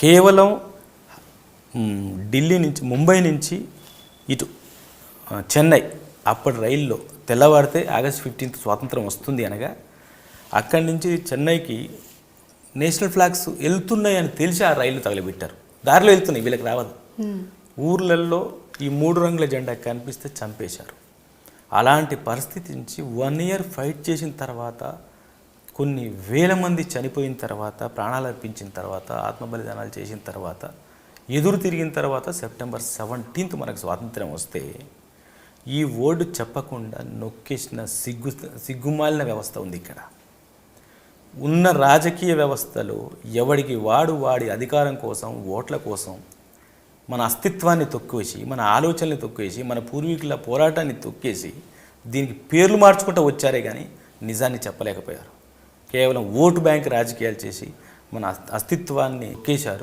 కేవలం ఢిల్లీ నుంచి ముంబై నుంచి ఇటు చెన్నై అప్పటి రైల్లో తెల్లవారితే ఆగస్ట్ 15 స్వాతంత్రం వస్తుంది అనగా అక్కడి నుంచి చెన్నైకి నేషనల్ ఫ్లాగ్స్ వెళ్తున్నాయని తెలిసి ఆ రైలు తగలబెట్టారు. దారిలో వెళ్తున్నాయి, వీళ్ళకి రావద్దు. ఊర్లలో ఈ 3 రంగుల జెండా కనిపిస్తే చంపేశారు. అలాంటి పరిస్థితి నుంచి 1 ఇయర్ ఫైట్ చేసిన తర్వాత, కొన్ని వేల మంది చనిపోయిన తర్వాత, ప్రాణాలు అర్పించిన తర్వాత, ఆత్మబలిదానాలు చేసిన తర్వాత, ఎదురు తిరిగిన తర్వాత సెప్టెంబర్ 17 మనకు స్వాతంత్రం వస్తే ఈ ఓటు చెప్పకుండా నొక్కేసిన సిగ్గుమాలిన వ్యవస్థ ఉంది ఇక్కడ. ఉన్న రాజకీయ వ్యవస్థలో ఎవడికి వాడి అధికారం కోసం, ఓట్ల కోసం మన అస్తిత్వాన్ని తొక్కేసి, మన ఆలోచనల్ని తొక్కేసి, మన పూర్వీకుల పోరాటాన్ని తొక్కేసి దీనికి పేర్లు మార్చుకుంటూ వచ్చారే కానీ నిజాన్ని చెప్పలేకపోయారు. కేవలం ఓటు బ్యాంక్ రాజకీయాలు చేసి మన అస్తిత్వాన్ని తొక్కేశారు.